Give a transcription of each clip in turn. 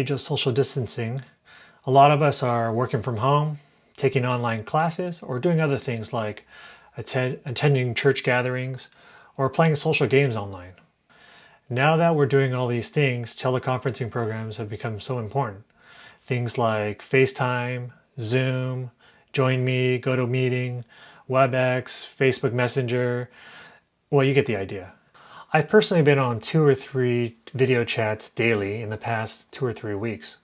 age of social distancing, a lot of us are working from home, taking online classes, or doing other things like attending church gatherings or playing social games online. Now that we're doing all these things, teleconferencing programs have become so important. Things like FaceTime, Zoom, JoinMe, GoToMeeting, WebEx, Facebook Messenger. Well, you get the idea. I've personally been on 2 or 3 video chats daily in the past 2 or 3 weeks.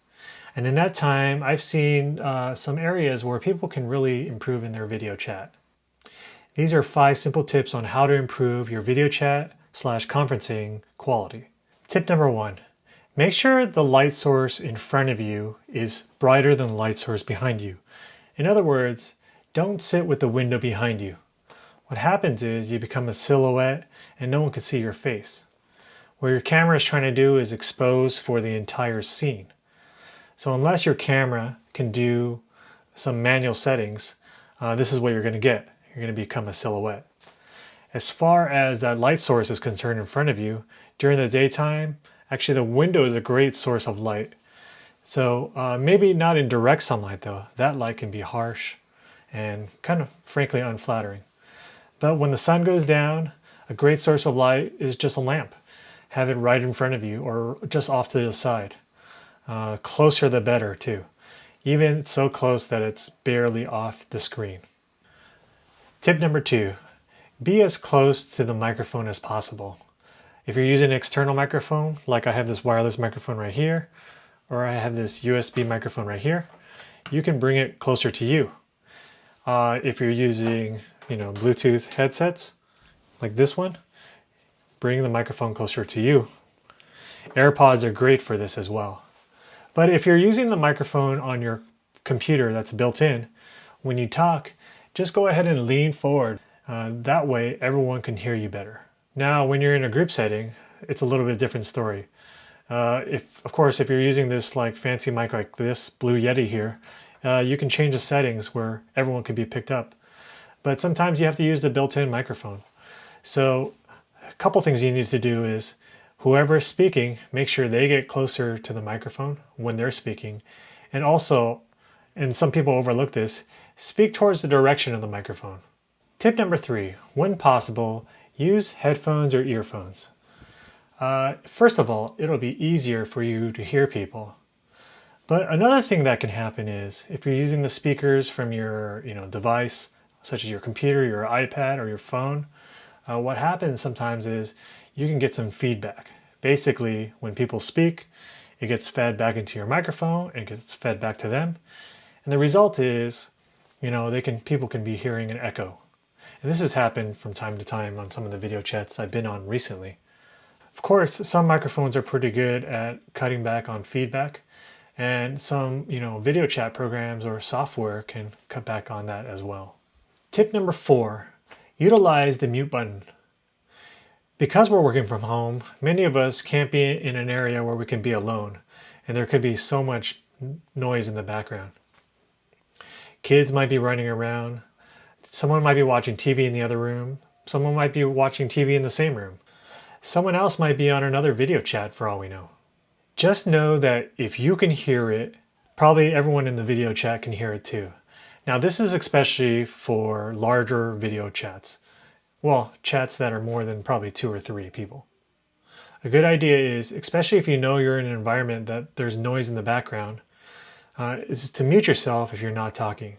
And in that time, I've seen some areas where people can really improve in their video chat. These are 5 simple tips on how to improve your video chat / conferencing quality. Tip number 1, make sure the light source in front of you is brighter than the light source behind you. In other words, don't sit with the window behind you. What happens is you become a silhouette and no one can see your face. What your camera is trying to do is expose for the entire scene. So unless your camera can do some manual settings, this is what you're going to get. You're going to become a silhouette. As far as that light source is concerned in front of you, during the daytime, actually the window is a great source of light. So maybe not in direct sunlight though. That light can be harsh and kind of frankly unflattering. But when the sun goes down, a great source of light is just a lamp. Have it right in front of you or just off to the side. Closer the better too. Even so close that it's barely off the screen. Tip number 2, be as close to the microphone as possible. If you're using an external microphone, like I have this wireless microphone right here, or I have this USB microphone right here, you can bring it closer to you. If you're using, Bluetooth headsets, like this one, bring the microphone closer to you. AirPods are great for this as well. But if you're using the microphone on your computer that's built in, when you talk, just go ahead and lean forward. That way everyone can hear you better. Now, when you're in a group setting, it's a little bit different story. Of course, if you're using this like fancy mic like this Blue Yeti here, you can change the settings where everyone can be picked up. But sometimes you have to use the built-in microphone. So a couple things you need to do is whoever is speaking, make sure they get closer to the microphone when they're speaking. And also, and some people overlook this, speak towards the direction of the microphone. Tip number 3, when possible, use headphones or earphones. First of all, it'll be easier for you to hear people. But another thing that can happen is if you're using the speakers from your device, such as your computer, your iPad, or your phone, what happens sometimes is you can get some feedback. Basically, when people speak, it gets fed back into your microphone, it gets fed back to them. And the result is, people can be hearing an echo. And this has happened from time to time on some of the video chats I've been on recently. Of course, some microphones are pretty good at cutting back on feedback, and some, video chat programs or software can cut back on that as well. Tip number 4, utilize the mute button. Because we're working from home, many of us can't be in an area where we can be alone, and there could be so much noise in the background. Kids might be running around, someone might be watching TV in the other room, someone might be watching TV in the same room. Someone else might be on another video chat for all we know. Just know that if you can hear it, probably everyone in the video chat can hear it too. Now this is especially for larger video chats. Well, chats that are more than probably 2 or 3 people. A good idea is, especially if you know you're in an environment that there's noise in the background, is to mute yourself if you're not talking.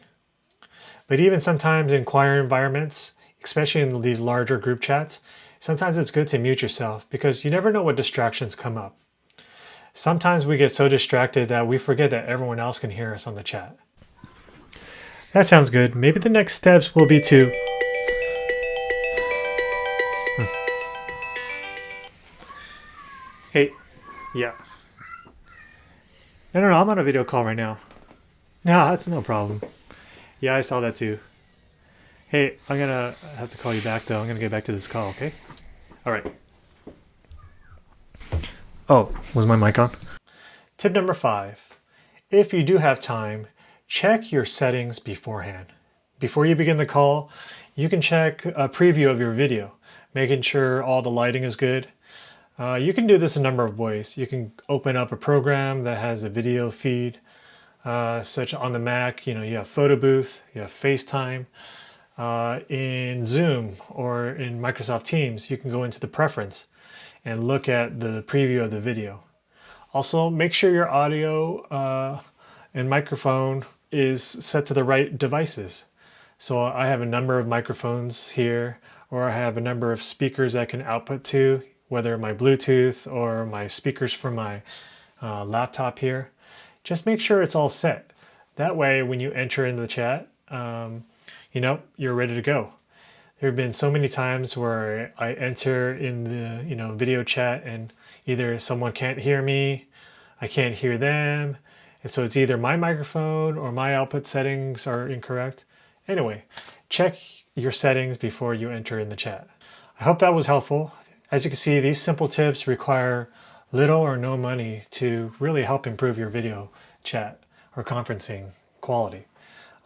But even sometimes in choir environments, especially in these larger group chats, sometimes it's good to mute yourself because you never know what distractions come up. Sometimes we get so distracted that we forget that everyone else can hear us on the chat. That sounds good. Maybe the next steps will be to... Hey, yeah. No, I'm on a video call right now. No, that's no problem. Yeah, I saw that too. Hey, I'm gonna have to call you back though. I'm gonna get back to this call, okay? All right. Oh, was my mic on? Tip number 5. If you do have time, check your settings beforehand. Before you begin the call, you can check a preview of your video, making sure all the lighting is good. You can do this a number of ways. You can open up a program that has a video feed, such on the Mac, you have Photo Booth, you have FaceTime. In Zoom or in Microsoft Teams, you can go into the preference and look at the preview of the video. Also, make sure your audio and microphone is set to the right devices. So I have a number of microphones here, or I have a number of speakers I can output to, whether my Bluetooth or my speakers from my laptop here. Just make sure it's all set. That way, when you enter in the chat, you're ready to go. There have been so many times where I enter in the video chat and either someone can't hear me, I can't hear them, and so it's either my microphone or my output settings are incorrect. Anyway, check your settings before you enter in the chat. I hope that was helpful. As you can see, these simple tips require little or no money to really help improve your video chat or conferencing quality.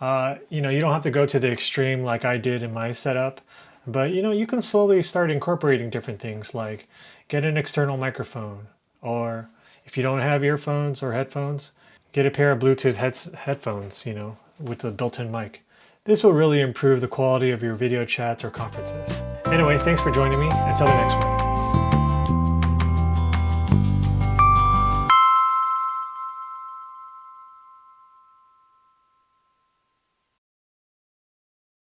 You don't have to go to the extreme like I did in my setup, but you can slowly start incorporating different things like get an external microphone, or if you don't have earphones or headphones, get a pair of Bluetooth headphones, with the built-in mic. This will really improve the quality of your video chats or conferences. Anyway, thanks for joining me. Until the next one.